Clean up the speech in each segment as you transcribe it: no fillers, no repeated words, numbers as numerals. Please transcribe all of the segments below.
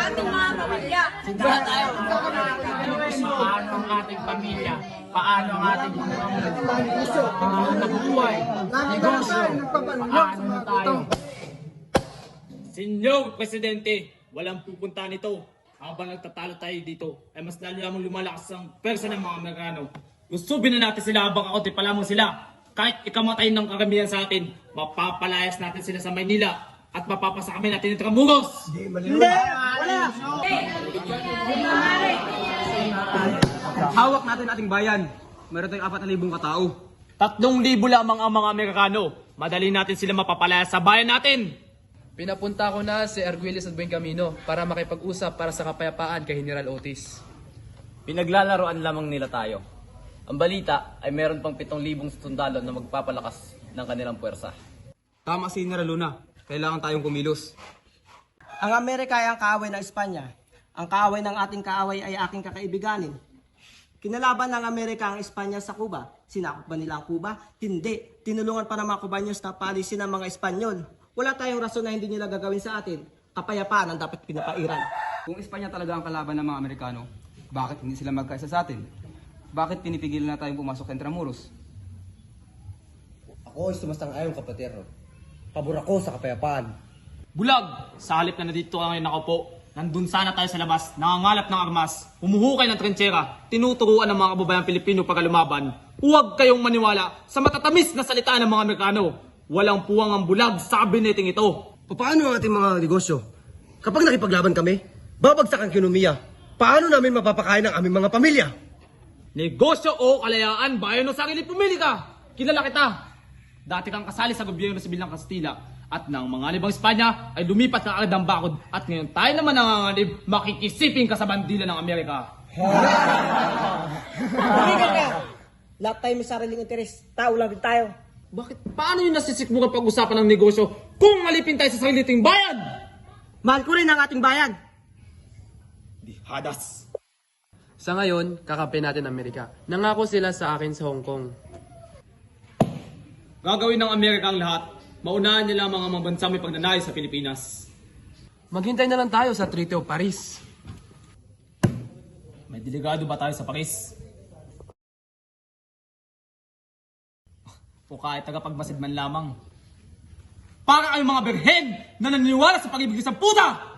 ating mga pamilya. Paano ang ating pamilya? Paano ang ating nabubuhay? Negosyo? Paano na tayo? Senyor Presidente, walang pupunta nito. Habang nagtatalo tayo dito, ay mas lalo lamang lumalakas ang persa ng mga Amerikano. Gustubin na natin sila habang kaunti pa lamang sila. Kahit ikamatay ng karamihan sa atin, mapapalayas natin sila sa Maynila at mapapasa kami natin ng Tramuros. Hawak natin ating bayan. Meron tayong 4,000 katao. 3,000 lamang ang mga Amerikano. Madali natin sila mapapalayas sa bayan natin. Pinapunta ko na si Arguelles at Buen Camino para makipag-usap para sa kapayapaan kay General Otis. Pinaglalaroan lamang nila tayo. Ang balita ay meron pang 7,000 sundalo na magpapalakas ng kanilang puwersa. Tama si General Luna. Kailangan tayong kumilos. Ang Amerika ay ang kaaway ng Espanya. Ang kaaway ng ating kaaway ay aking kakaibiganin. Kinalaban ng Amerika ang Espanya sa Cuba. Sinakop ba nila ang Cuba? Hindi. Tinulungan pa ng mga Cubanyos na palisin ng mga Espanyol. Wala tayong rason na hindi nila gagawin sa atin. Kapayapaan ang dapat pinapairan. Kung Espanya talaga ang kalaban ng mga Amerikano, bakit hindi sila magkaisa sa atin? Bakit pinipigilan na tayong pumasok sa Intramuros? Ako ay sumasang-ayon, kapatero. Pabor ako sa kapayapaan. Bulag! Sa halip na nandito ka ngayon nakaupo, nandun sana tayo sa labas, nangangalap ng armas, humuhukay ng trenchera, tinuturuan ng mga kababayang Pilipino pagkalumaban. Huwag kayong maniwala sa matatamis na salita ng mga Amerikano. Walang puwang ang bulag sa kabineting ito. Paano ang ating mga negosyo? Kapag nakipaglaban kami, babagsak ang ekonomiya. Paano namin mapapakain ang aming mga pamilya? Negosyo o kalayaan, bayan o sarili, pumili ka! Kilala kita! Dati kang kasali sa gobyerno sibil ng Kastila at nang mga libang Espanya ay lumipat ka agad ng bakod at ngayon tayo naman nanganganib, makikisipin ka sa bandila ng Amerika. Tumigil ka! Lahat tayo may sariling interes. Tao lang din tayo. Bakit? Paano yung nasisikmukan pag-usapan ng negosyo kung malipin tayo sa sarili ting bayan? Mahal ko rin ang ating bayan. Di hadas. Sa ngayon, kakampi natin Amerika. Nangako sila sa akin sa Hong Kong. Gagawin ng Amerika ang lahat. Maunahan nila ang mga bansang may pagnanais sa Pilipinas. Maghintay na lang tayo sa Treaty of Paris. May delegado ba tayo sa Paris? O kahit tagapagmasid man lamang. Para kayong mga berhen na naniniwala sa pag-ibig sa puta!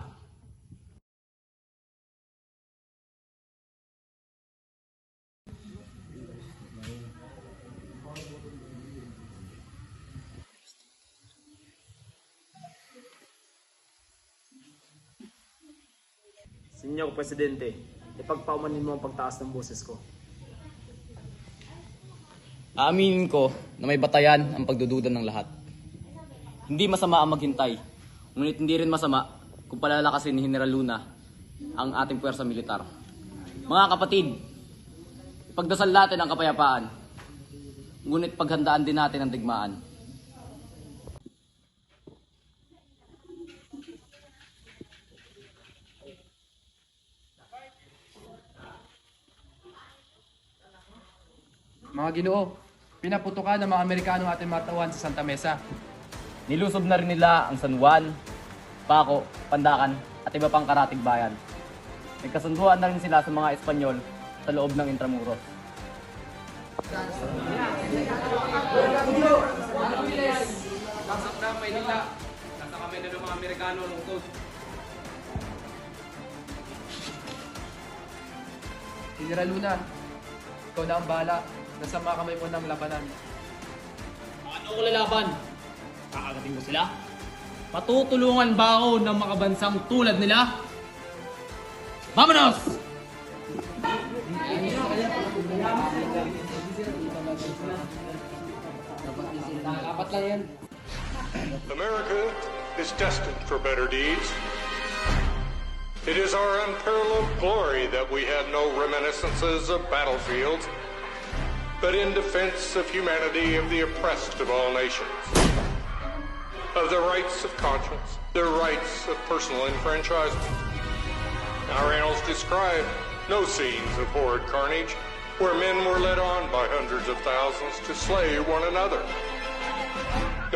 Senyor Presidente, ipagpaumanin mo ang pagtaas ng boses ko. Aaminin ko na may batayan ang pagdududa ng lahat. Hindi masama ang maghintay, ngunit hindi rin masama kung palalakasin ni General Luna ang ating puwersa militar. Mga kapatid, ipagdasal natin ang kapayapaan, ngunit paghandaan din natin ang digmaan. Mga Ginoo, pinaputukan ng mga Amerikano ating matawan sa Santa Mesa. Nilusob na rin nila ang San Juan, Paco, Pandacan at iba pang karatig bayan. Nagkasunduan na rin sila sa mga Espanyol sa loob ng Intramuros. Baksak na ang Maynila. Nasa kami na ng mga Amerikano lungkot. General Luna, ikaw na ang bahala. Nasa mga kamay mo ng labanan. Paano ko lalaban? Kakagating ko sila? Patutulungan ba ako ng mga bansang tulad nila? Vamonos! America is destined for better deeds. It is our unparalleled glory that we have no reminiscences of battlefields, but in defense of humanity, of the oppressed of all nations, of the rights of conscience, the rights of personal enfranchisement. Our annals describe no scenes of horrid carnage where men were led on by hundreds of thousands to slay one another.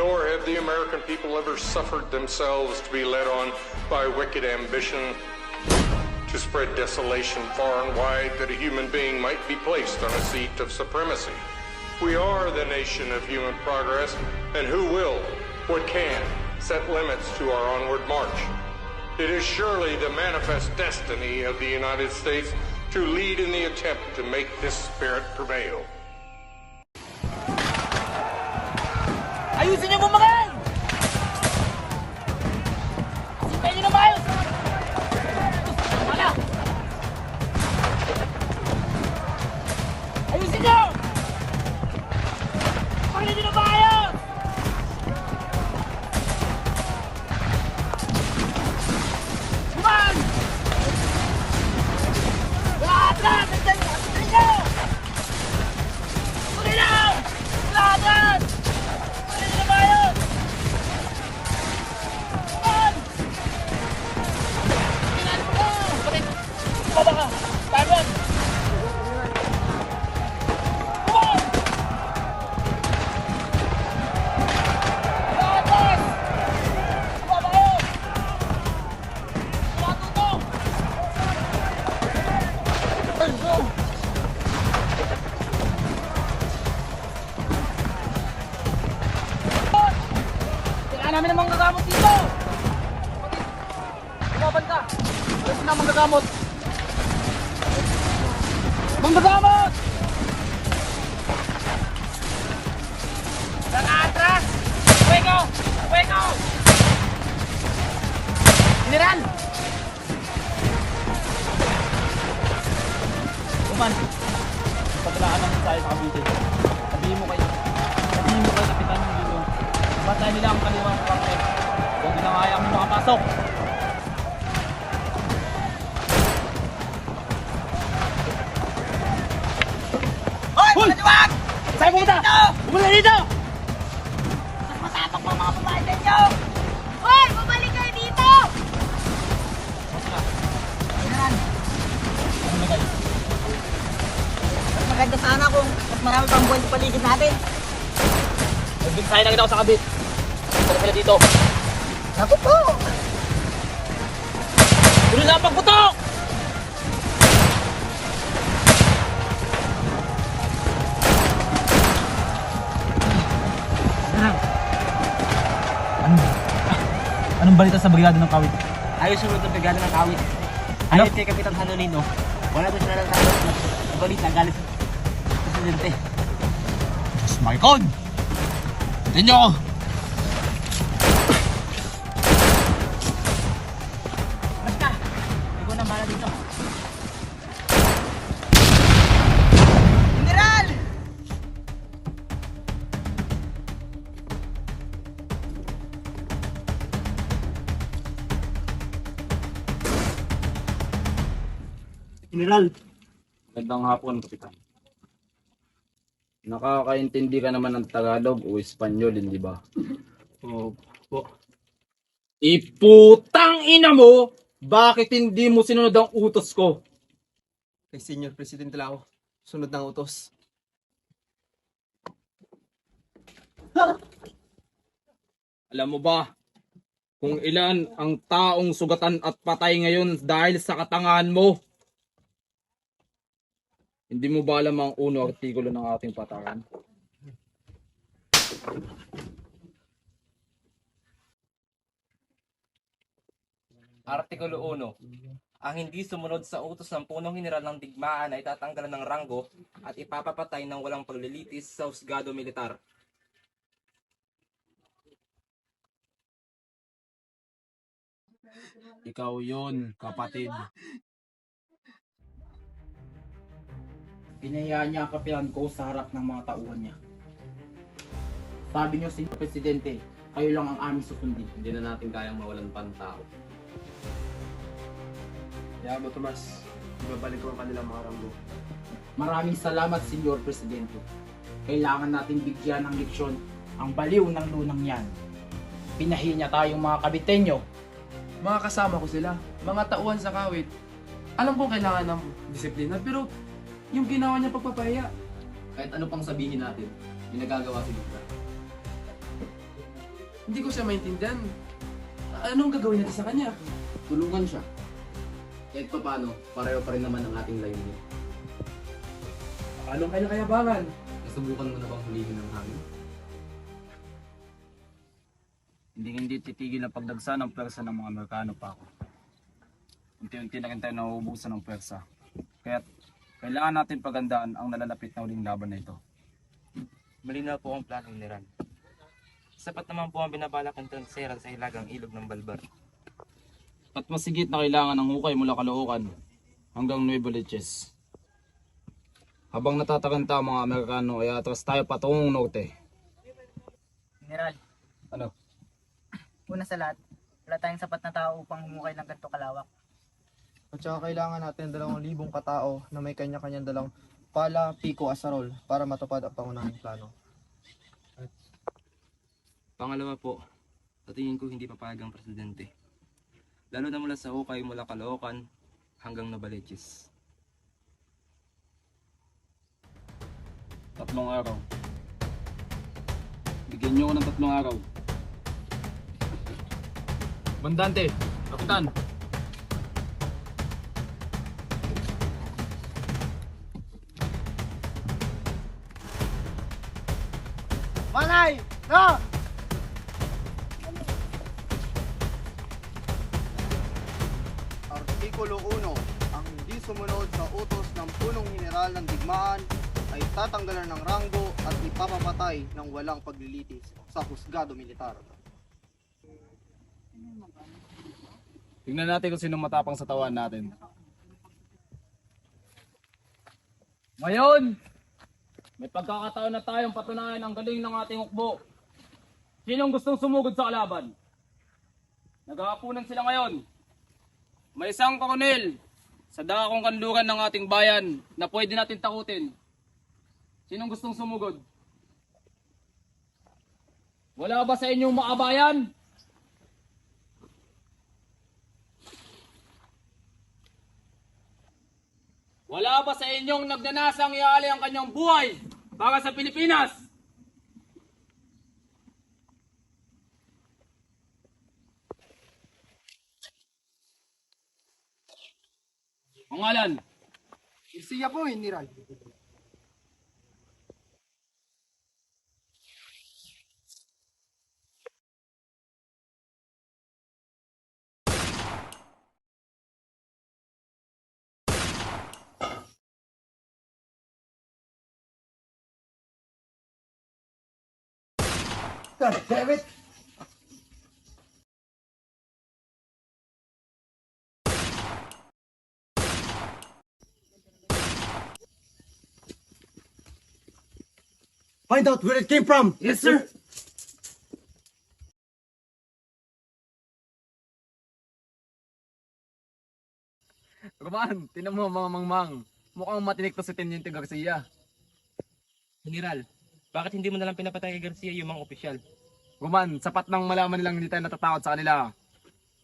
nor have the American people ever suffered themselves to be led on by wicked ambition to spread desolation far and wide that a human being might be placed on a seat of supremacy. We are the nation of human progress, and who will, what can, set limits to our onward march. It is surely the manifest destiny of the United States to lead in the attempt to make this spirit prevail. Ayusin niyo mo mga yan! Sipay niyo na maayos! Wala! Ayusin niyo! Pagin niyo na maayos! Kuman! Lahat na! Nandiyan niyo! Tuloy lang! Lahat na! Kailangan namin ng mga gagamot dito! Lumaban ka! Alas na mga gagamot! Mga gagamot! Saan atras! Fuego! Fuego! General! Kuman! Paglaan namin tayo sa Cavite. Sabihin mo kay Kapitan yung dito. Batay nila ang kaliwang kwartel. Huwag nila kaya kami makapasok. Hoy! Kaliwag! Saan pumunta? Pumunta dito! Mas matapang pa mga babae sa inyo! Hoy! Bumalik kayo dito! General! Mas maganda sana kung mas marami pang buwan sa paligid natin. Nagbinsahin na kita ako sa kabit. Saan sila dito? Naku po! Tuloy na ang pagputok! Anong balita sa brigada ng Kawit? Ayos sunod ng brigada ng Kawit. Ayon kay Kapitan Hanolino, wala doon sila ng balita galit sa Presidente. Diyos Marcon! Tignan niyo ako! Basta! Ikaw na bala dito. General! General, Magandang hapon, Kapitan. Nakakaintindi ka naman ng Tagalog o Espanyol, hindi ba? Opo. Iputang ina mo! Bakit hindi mo sinunod ang utos ko? Kay Senior Presidente lang ako. Sunod ng utos. Alam mo ba kung ilan ang taong sugatan at patay ngayon dahil sa katangahan mo? Hindi mo ba alam ang uno artikulo ng ating patakan? Artikulo 1. Ang hindi sumunod sa utos ng punong general ng digmaan ay tatanggalan ng ranggo at ipapapatay ng walang paglilitis sa husgado militar. Ikaw yun, kapatid. Pinayaan niya ang kapitan ko sa harap ng mga tauhan niya. Sabi niyo, Sr. Presidente, kayo lang ang aming susundin. Hindi na natin kayang mawalan pa ng tao. Kaya mo, Tomas. Ibabalik ko ang kanilang mga ranggo. Maraming salamat, Sr. Presidente. Kailangan natin bigyan ng leksyon ang baliw ng lunang yan. Pinahiya niya tayong mga kabitenyo. Mga kasama ko sila, mga tauhan sa Kawit. Alam kong kailangan ng disiplina, pero yung ginawa niya pagpapahiya. Kahit ano pang sabihin natin, may nagagawa si Luka. Hindi ko siya maintindihan. Anong gagawin natin sa kanya? Tulungan siya. Kahit pa paano, pareho pa rin naman ang ating layunin. Anong kanya kayabangan? Nasubukan mo na bang hulihin ng hangin? Hindi titigil ang pagdagsa ng pwersa ng mga Amerikano pa ako. Unti-unti na rin tayo nauubusan ng pwersa. Kaya kailangan natin pagandaan ang nalalapit na uling laban na ito. Malinaw po ang plano ni Ran. Sapat naman po ang binabalak ng Transera sa hilagang ilog ng Balbar. At masigit na kailangan ng hukay mula Caloocan hanggang Nuevo Leches. Habang natataganta ang mga Amerikano ay atras tayo patungong norte. General, Ano? una sa lahat, wala tayong sapat na tao upang humukay ng ganito kalawak. At saka kailangan natin 2,000 katao na may kanya-kanyang dalang pala, piko, asarol para matupad ang pangunahing plano. Pangalawa po, sa tingin ko hindi papayag ang presidente. Lalo na mula sa hukay mula Caloocan hanggang Novaliches. 3 araw. Bigyan niyo ko ng 3 araw. Bandante, Kapitan. Manay! No! Artikulo 1. Ang hindi sumunod sa utos ng punong general ng digmaan ay tatanggalan ng ranggo at ipapapatay ng walang paglilitis sa husgado militar. Tingnan natin kung sino matapang sa tawan natin. Ngayon, may pagkakataon na tayong patunayan ang galing ng ating hukbo. Sinong gustong sumugod sa kalaban? Naghahapunan sila ngayon. May isang koronel sa dakong kanluran ng ating bayan na pwede natin takutin. Sinong gustong sumugod? Wala ba sa inyong makabayan? Wala ba sa inyong nagnanasang iaalay ang kanyang buhay para sa Pilipinas? Pangalan? Siya po, general. God damn it! Find out where it came from! Yes, sir! Roman, tinan mo mga mangmang. Mukhang matinik to si Teniente Garcia. General, bakit hindi mo nalang pinapatay kay Garcia yung mga opisyal? Roman, sapat nang malaman nilang hindi tayo natatakot sa kanila.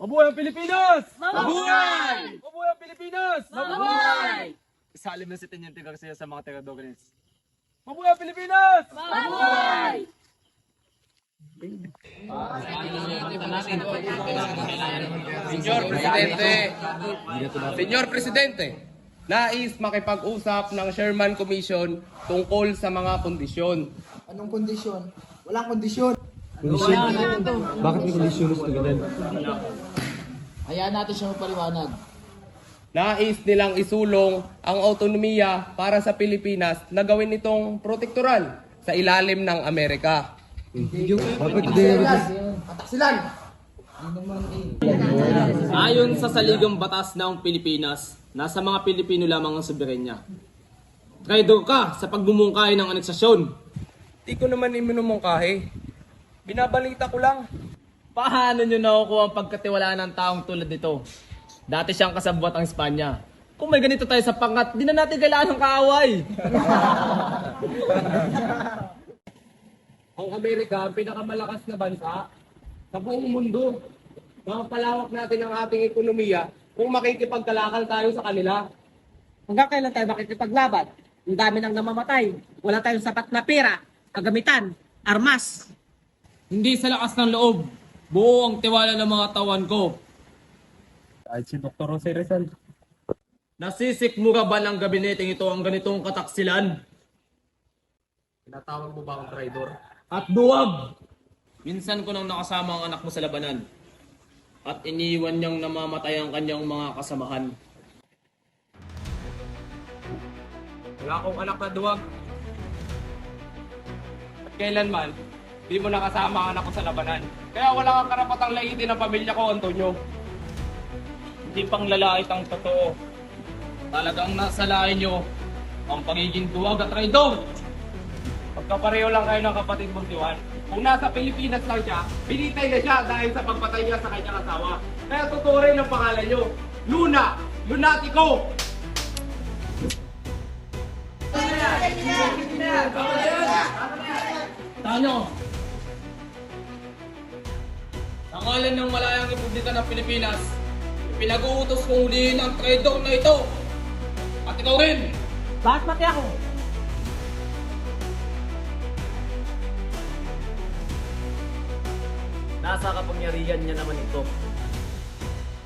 Mabuhay ang Pilipinas! Mabuhay! Mabuhay ang Pilipinas! Mabuhay! Isalim na si Teniente Garcia sa mga tiradores. Mabuhay ang Pilipinas! Mabuhay! Senyor Presidente, nais makipag-usap ng Sherman Commission tungkol sa mga kondisyon. Anong kondisyon? Walang kondisyon. Bakit may kondisyon sa ganyan? Hayaan natin siya magpaliwanag. Nais nilang isulong ang autonomiya para sa Pilipinas na gawin itong protektoral sa ilalim ng Amerika. Ataksilan! Ayon sa saligang batas ng Pilipinas, nasa mga Pilipino lamang ang soberenya. Traidor ka sa pagbumungkahi ng aneksasyon. Di ko naman iminumungkahi. Binabalita ko lang. Paano nyo nakukuha ang pagkatiwalaan ng taong tulad nito? Dati siyang kasabwat ang Espanya. Kung may ganito tayo sa pangkat, di na natin kailangan ng kaaway. Ang Amerika ang pinakamalakas na bansa sa buong mundo. Mapapalawak natin ang ating ekonomiya kung makikipagkalakal tayo sa kanila. Hanggang kailan tayo makikipaglaban? Ang dami nang namamatay. Wala tayong sapat na pera, kagamitan, armas. Hindi sa lakas ng loob. Buo ang tiwala ng mga tawan ko. Kahit si Dr. Jose Rizal. Nasisikmura ba ng gabineteng ito ang ganitong kataksilan? Tinatawag mo ba akong traidor? At duwag! Minsan ko nang nakasama ang anak mo sa labanan. At iniwan niyang namamatay ang kanyang mga kasamahan. Wala akong anak na duwag. At kailanman, di mo nakasama ang anak ko sa labanan. Kaya wala kang karapatang laitin ang pamilya ko, Antonio. Hindi pang lalait ang totoo. Talagang nasalain niyo ang pagiging duwag at traidor. Pagkapareho lang kayo ng kapatid mong Tiwan. Kung nasa Pilipinas lang siya, binitay na siya dahil sa pagpatay niya sa kanyang asawa. Kaya totoo rin ang pangalan niyo. Luna! Lunatico! Tano! Sa ngalan ng Malayang Republika ng Pilipinas, pinag-uutos kong hulihin ang traidor na ito. At ikaw rin! Bakit pati ako? Nasa kapangyarihan niya naman ito.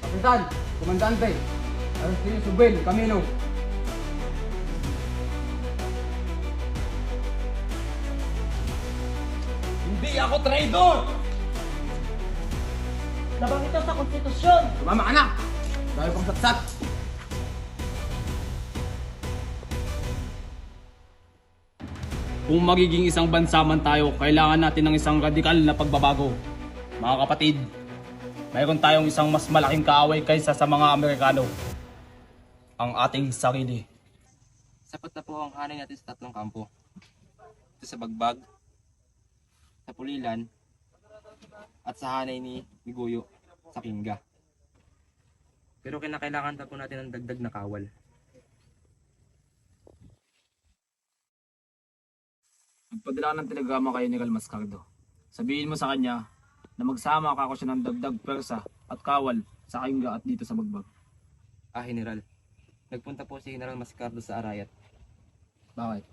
Kapitan, Komandante, Aristeo Subel, Camino. Hindi ako traidor! Labang ito sa konstitusyon. Tumama ka na! Dahil pang satsat. Kung magiging isang bansa man tayo, kailangan natin ng isang radikal na pagbabago. Mga kapatid, mayroon tayong isang mas malaking kaaway kaysa sa mga Amerikano. Ang ating sarili. Sapat na po ang hanay natin sa tatlong kampo. Ito sa Bagbag, sa Pulilan, at sa hanay ni Miguyo sa Kinga. Pero kinakailangan pa po natin ng dagdag na kawal. Magpadala ng telegrama kay General Mascardo. Sabihin mo sa kanya na magsama ka ako siya ng dagdag persa at kawal sa Kinga at dito sa Bagbag. General. Nagpunta po si General Mascardo sa Arayat. Bakit?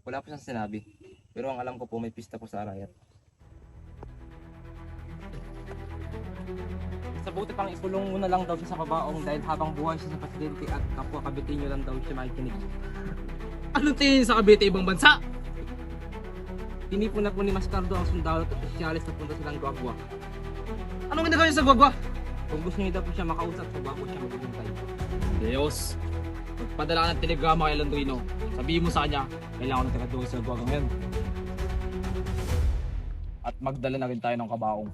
Wala po siyang sinabi. Pero ang alam ko po may pista po sa Arayat. Sa buti pang ikulong muna lang daw siya sa kabaong dahil habang buhay siya sa presidente at kapwa Kabitinyo lang daw siya makikinig. Anong tingin sa Cavite ibang bansa? Tinipon na po ni Mascardo ang sundalo at opisyalis na punta silang Guagua. Anong ginagawa niya sa Guagua? Kung gusto niyo daw po siya makausap, sa Guagua siya maghihintay. Diyos, magpadala ng telegrama kay Landrino. Sabihin mo sa kanya, kailangan ng tirador sa Guagua ngayon. At magdala na rin tayo ng kabaong.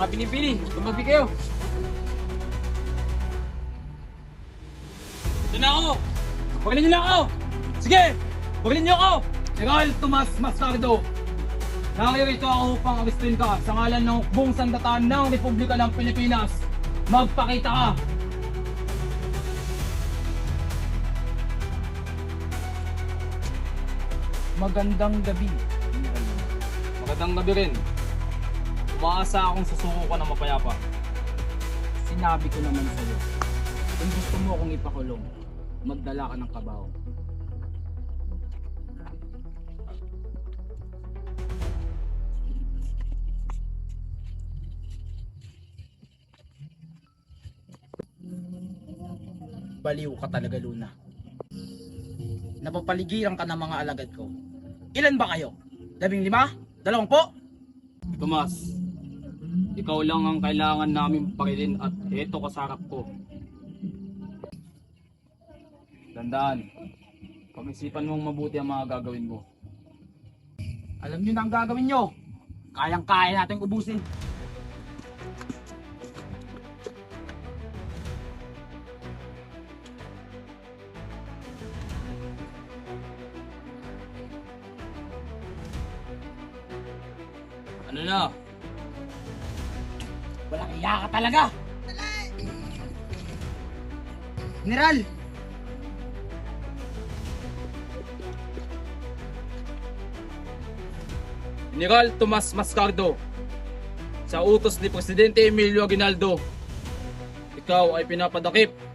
Mga pinipili, tumabi kayo. Ito na ako! Pagalin niyo lang ako! Sige! Pagalin niyo ako! General Tomas Mascardo! Naririto ako upang aristin ka sa ngalan ng buong sandataan ng Republika ng Pilipinas. Magpakita ka! Magandang gabi. Magandang gabi rin. Umaasa akong susuko ka ng mapayapa. Sinabi ko naman sa'yo, kung gusto mo akong ipakulong, magdala ka ng kabaw. Baliw ka talaga, Luna. Napapaligiran ka ng mga alagad ko. Ilan ba kayo? 15? 20? Tomas, ikaw lang ang kailangan namin pakilin at eto ka sa harap ko. Tandaan, pag-isipan mong mabuti ang mga gagawin mo. Alam nyo na ang gagawin nyo. Kayang-kaya natin ubusin. Ano na? Walang iya ka talaga. General! General Tomas Mascardo, sa utos ni Presidente Emilio Aguinaldo, ikaw ay pinapadakip.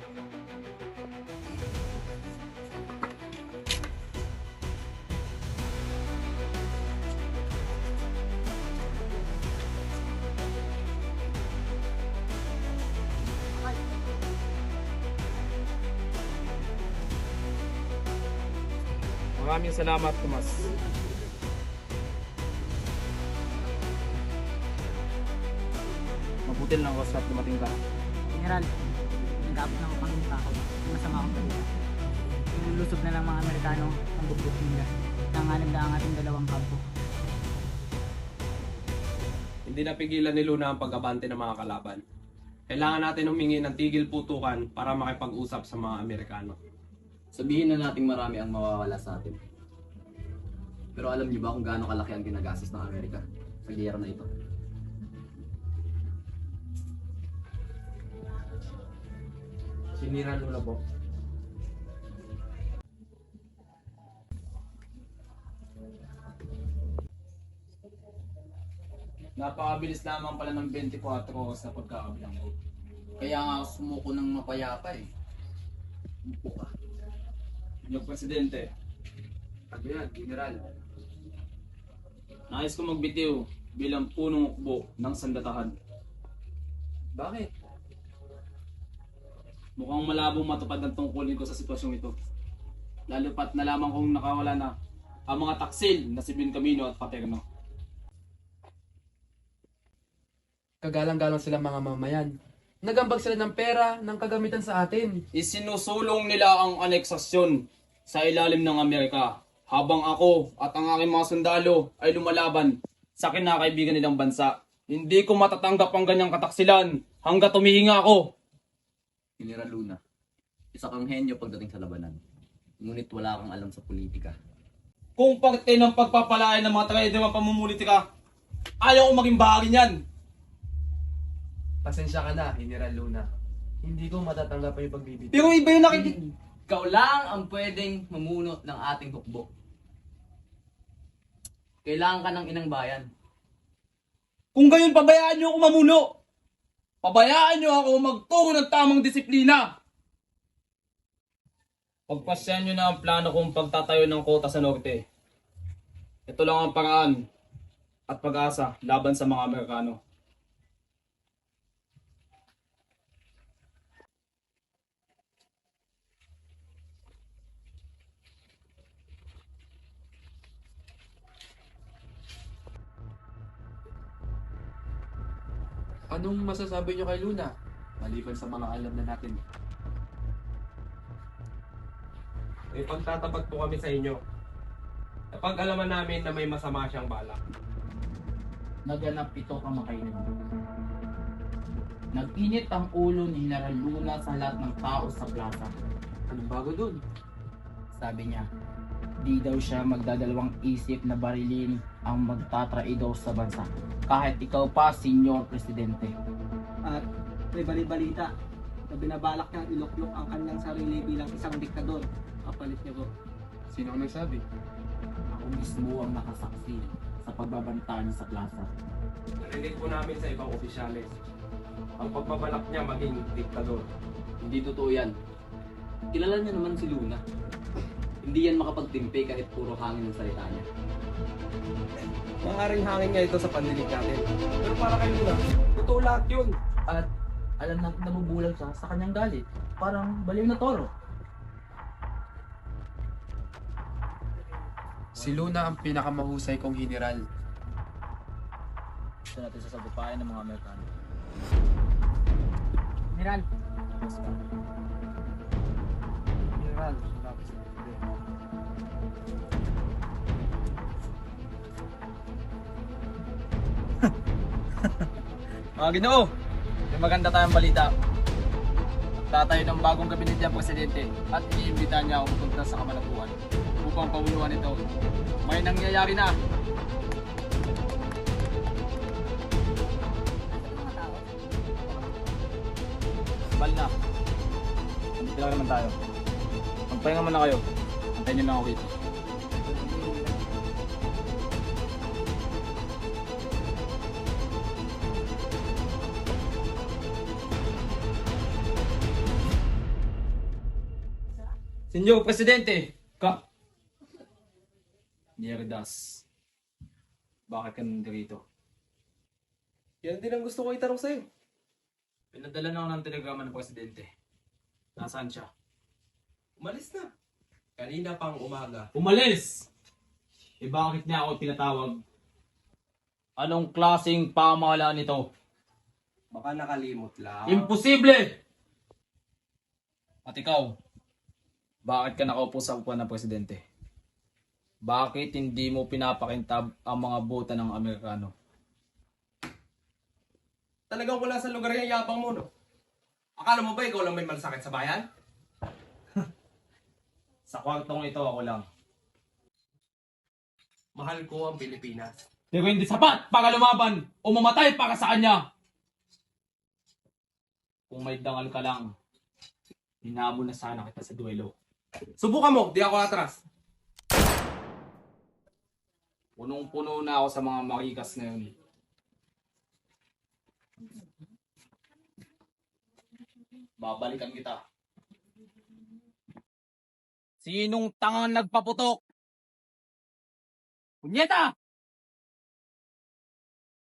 Maraming salamat, Tomas. Mabuti lang ako sa dumating ka. General, nag-abot ng pangunta ko. Masama akong balita. Lulusob na lang mga Amerikano ang bubuk nila. Nanganib na ang ating dalawang kampo. Hindi napigilan ni Luna ang pag-abante ng mga kalaban. Kailangan natin humingi ng tigil putukan para makipag-usap sa mga Amerikano. Sabihin na nating marami ang mawawala sa atin. Pero alam niyo ba kung gaano kalaki ang ginagastos ng Amerika sa giyera na ito? Sinira Luna po. Napakabilis lamang pala ng 24 oras na pagkakabilang ko. Kaya nga sumuko ng mapayapa eh. Umupo ka. Yung Presidente, Ano yan, General? nais ko magbitiw bilang punong ukbo ng sandatahan. Bakit? Mukhang malabong matupad ang tungkulin ko sa sitwasyong ito. Lalo pat nalaman kong nakawala na ang mga taksil na si Ben Camino at Paterno. Kagalang-galang sila mga mamayan. Nagambag sila ng pera, ng kagamitan sa atin. Isinusulong nila ang aneksasyon sa ilalim ng Amerika habang ako at ang aking mga sundalo ay lumalaban sa kinakaibigan nilang bansa. Hindi ko matatanggap ang ganyang kataksilan hanggat tumihinga ako. General Luna, isa kang henyo pagdating sa labanan. Ngunit wala kang alam sa politika. Kung parte ng pagpapalain ng mga trader ng pamumulitika, ayaw ko maging bahagi niyan. Pasensya ka na, General Luna. Hindi ko matatanggap ang pagbibigay. Pero iba yung nakikita. Ikaw lang ang pwedeng mamuno ng ating hukbo. Kailangan ka ng inang bayan. Kung gayon, pabayaan niyo ako mamuno. Pabayaan niyo ako magturo ng tamang disiplina. Pagpasyan niyo na ang plano kong pagtatayo ng kota sa norte. Ito lang ang paraan at pag-asa laban sa mga Amerikano. Anong masasabi niyo kay Luna? Maliban sa mga alam na natin. May pagtatapat po kami sa inyo. Napag-alaman namin na may masama siyang balak. Naganap ito kamakailan. Nag-init ang ulo ni General Luna sa lahat ng tao sa plaza. Anong bago dun? Sabi niya, di daw siya magdadalawang isip na barilin ang magtatraido sa bansa. Kahit ikaw pa, Senyor Presidente. At may bali-balita na binabalak niyang iluklok ang kanyang sarili bilang isang diktador. Kapalit niyo po. Sino ang nagsabi? Ako mismo ang nakasaksi sa pagbabanta niya sa plaza. Narinig po namin sa ibang opisyales. Ang pagbabalak niya maging diktador. Hindi totoo yan. Kilala niya naman si Luna. Hindi yan makapagtimpi kahit puro hangin ang salita niya. Maaaring hangin nga ito sa pandinig natin. Pero para kay Luna, totoo lahat yun. At alam natin nabubulag siya sa kanyang galit. Parang baliw na toro. Si Luna ang pinakamahusay kong general. Ito natin sasagupain ng mga Amerikano. General, General, Mga Ginoo, may maganda tayong balita. Tatayo ng bagong kabinet ng Presidente at iimbita niya ako pupunta sa Kamalatuan upang pabuluhan ito. May nangyayari na. Bal na. Dito lang naman tayo. Magpahinga muna kayo. Antayin niyo lang ako dito. Senyor Presidente! Mierdas. Bakit ka nandito? Yan din ang gusto ko itanong sa'yo. Pinadala na ako ng telegrama ng Presidente. Nasaan siya? Umalis na. Kanina pang umaga. Umalis! Eh bakit niya ako pinatawag? Anong klaseng pamahalaan ito? Baka nakalimot lang. Imposible! At ikaw, bakit ka nakaupo sa upuan ng Presidente? Bakit hindi mo pinapakintab ang mga bota ng Amerikano? Talagang wala sa lugar yung yabang mo, no? Akala mo ba ikaw lang may malasakit sa bayan? Sa kwartong ito ako lang. Mahal ko ang Pilipinas. Pero hindi sapat para lumaban o mamatay para sa kanya. Kung may dangal ka lang, hinamon na sana kita sa duelo. Subukan mo, di ako atras. Punong-puno na ako sa mga makikas ngayon. Babalikan kita. Sinong tangang nagpaputok? Punyeta!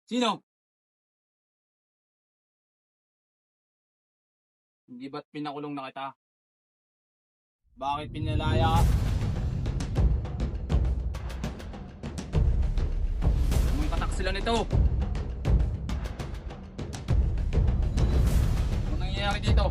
Sino? Hindi ba't pinakulong na kita? Bakit pinalaya ka? Anong katak sila nito? Anong nangyayari dito?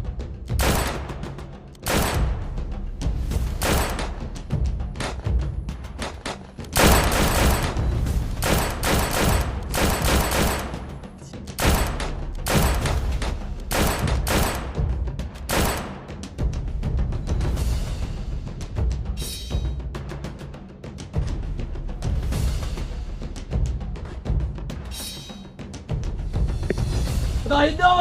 Raidog!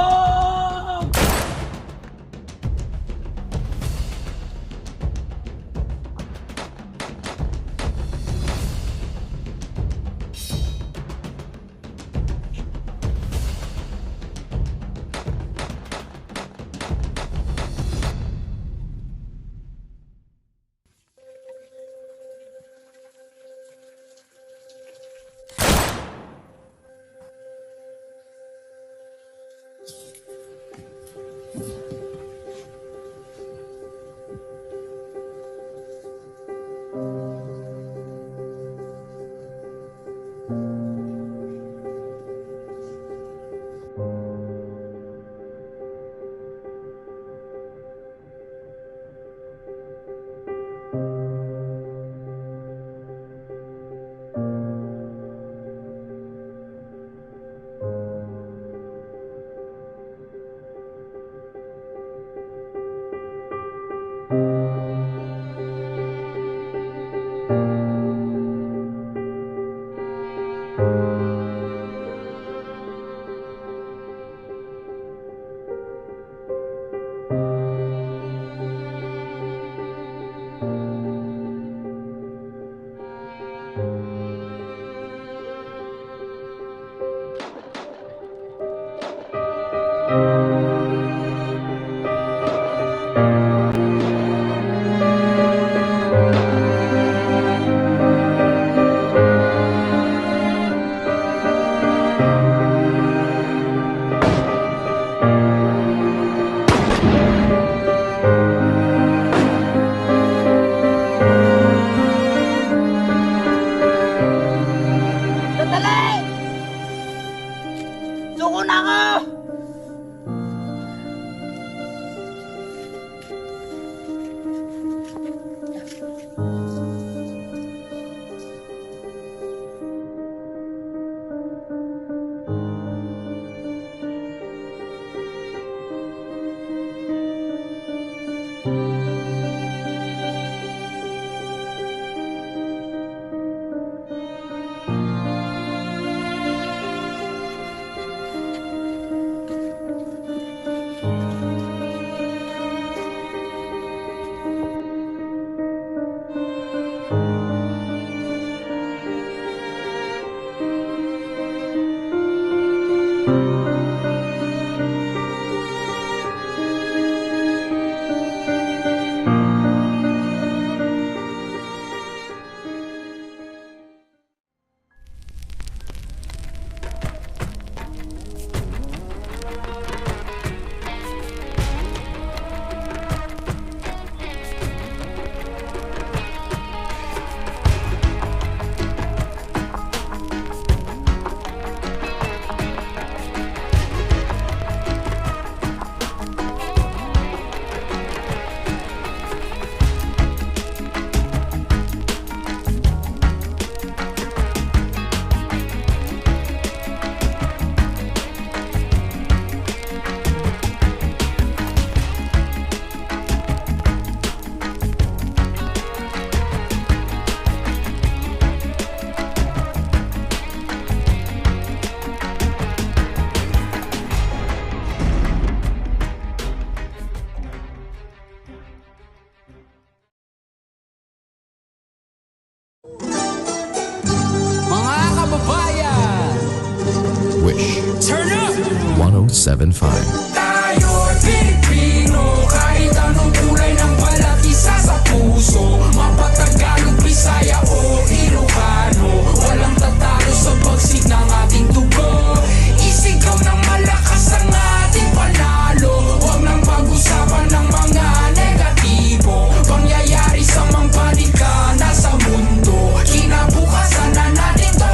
0917-888-7575. Tayo'y Pilipino, kahit anong kulay ng balat, isa sa puso. Mapatagalog, Bisaya o Ilocano, walang tatalo sa bagsik ng ating dugo. Isigaw ng malakas ang ating panalo, huwag nang pag-usapan ng mga negatibo. Pangyayari sa mga panika na sa mundo, kinabukasan na natin to.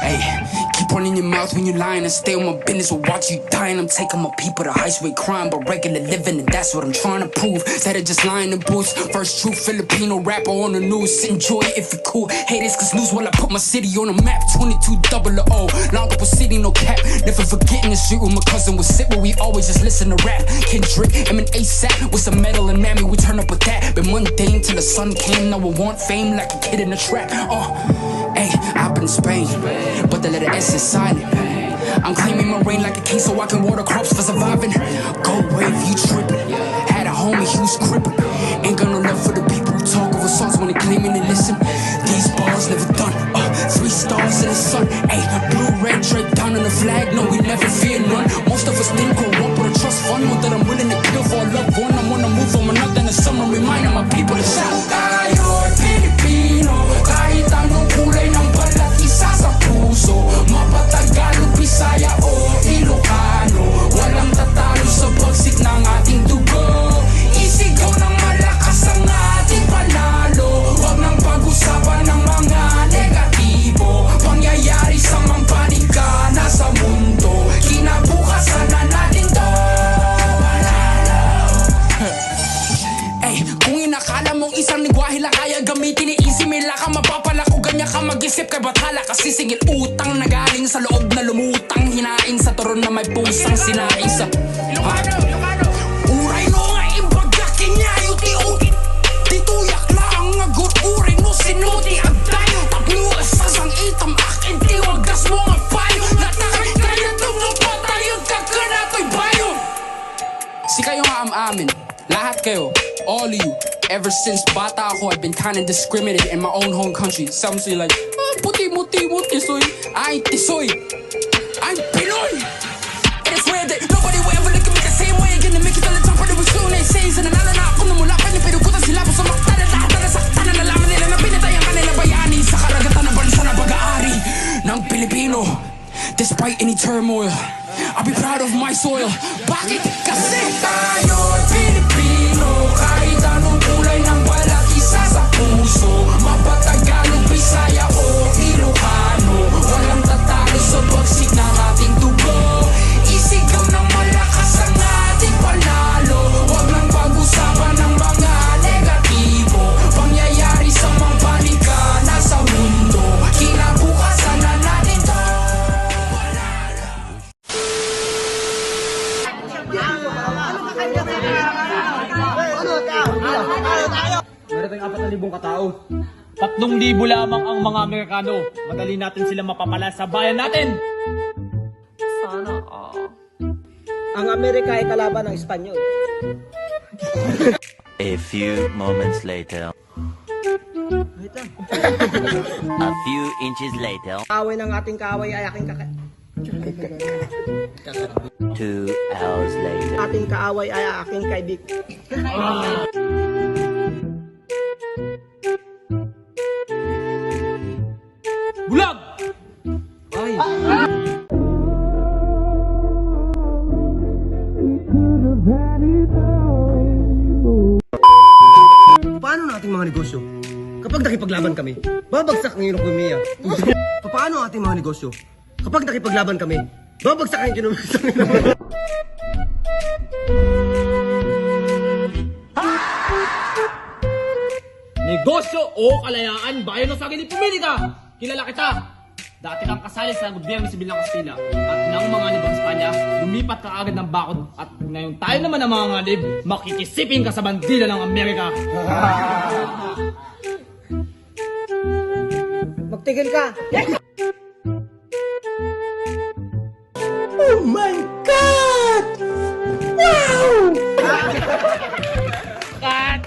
Hey, keep running your mouth when you're lying and stay on my business or watch you dying. I'm taking my people to heights with crime, but regular living, and that's what I'm trying to prove. That I just lying in boots. First true Filipino rapper on the news. Enjoy it if you cool. Haters cause lose while I put my city on the map. 2200. Longopo City, no cap. Never forgetting the street where my cousin would sit, where we always just listen to rap. Kendrick, Emin ASAP with some metal and mammy, we turn up with that. Been mundane till the sun came. Now I want fame like a kid in a trap. Hey, I've been in Spain, but the letter S is silent. I'm claiming my reign like a king so I can water crops for surviving. Go wave, you trippin'. Had a homie, he was crippin'. Ain't got no love for the people who talk over songs when they claiming they listen. These bars never done. 3 stars in the sun. Ay, blue, red, draped down on the flag. No, we never fear none. Most of us didn't grow up with a trust fund. Know that I'm willing to kill for a loved one. I'm on the move from another in the summer. Reminding my people to shout. Tayo'y Pilipino, kahit anong kulay ng balat, isa sa puso. Mapatagalog, Bisaya o Ilocano, walang tatalo sa bagsik ng ating dugo. Isigaw ng malakas ang ating panalo, huwag nang pag-usapan ng mga negatibo. Pangyayari sa mga panika na sa mundo, kinabukasan na natin to. Ay, kung inakala mong isang lingwahe lang kaya gamitin ni easy, may laka mapapala ko ganyan ka mag-isip kay bathala kasi singil utang na galing sa loob na lumutang, hinain sa turon na may pusang sinain sa uray no nga ibagakin niya yuti-uti tituyak lang nga good uray no sinuti agdayo tapno asasang itam akin tiwagas mo nga payo natakay kaya tumong patayod ka kanato'y bayo. Si kayo nga amin, lahat kayo, all of you. Ever since bata ako, I've been kinda discriminated in my own home country. Some say like, puti-muti mo tisoy. I ain't tisoy, I'm Pinoy. And it's weird that nobody will ever look at me the same way. Gonna make it all the time for the soon they say. Sa nanalo na ako nung mula pa niya, pinugutan sila po sa makta na lahat na nasaktan na nalaman nila na pinatay ang kanilang bayani sa karagatan ng bansa na pag-aari ng Pilipino. Despite any turmoil, I'll be proud of my soil. Bakit? Kasi tayo'y Pilipino, kahit anong kulay ng balat, isa sa puso. Mapatagalog, Bisaya o Ilocano, walang tatalo sa bagsik ng ating dugo. Isigaw ng malakas ang ating panalo, huwag nang pag-usapan ng mga negatibo. Pangyayari sa mga panika na sa mundo, kinabukasan na natin to. Meron tayong 4,000 katao. 3,000 lamang ang mga Amerikano. Madali natin sila mapapala sa bayan natin. Sana Ang Amerika ay kalaban ng Espanyol. A few moments later. A few inches later. Kaaway ng ating kaaway ay aking 2 hours later. ating kaaway ay aking kaibig. Bulag! Ay! Paano na ating mga negosyo? Kapag nakipaglaban kami, babagsak ang ekonomiya. Paano ang ating mga negosyo? Kapag nakipaglaban kami, babagsak ang ekonomiya. Negosyo o kalayaan, bayan o sa akin pumili ka! Kilala kita! Dati kang kasali sa gobyerno sibil ng Kastila at ng mga libang Espanya, lumipat ka agad ng bakod at ngayon tayo naman ang mga ngalib, makikisipin ka sa bandila ng Amerika! Magtigil ka! Oh my God! Wow! Cut!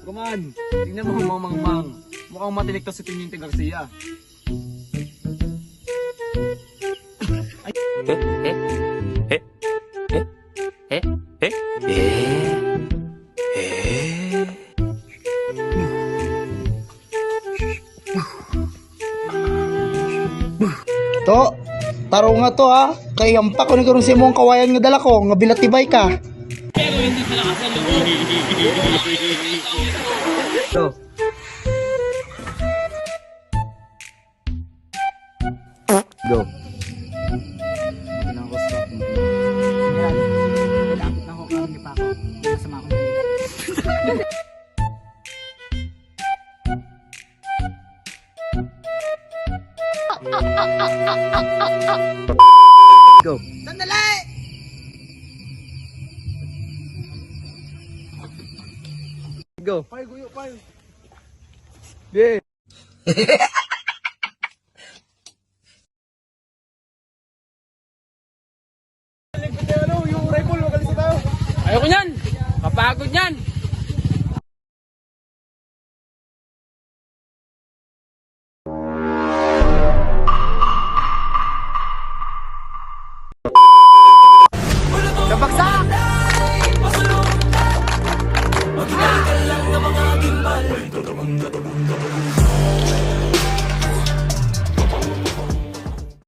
Kuman, tingnan mo mamang-mang. Mukhang matilik to si Teniente Garcia. To, taro nga to ha. Kay ampa ko nagkaroon sa imong kawayan nga dala ko, nga bilatibay ka. Pero hindi sila kasaloob. So, go. Go. Sandali! Go. Pay, guyo, pay. Yeah. Ayoko niyan! Kapagod niyan! Sabagsak!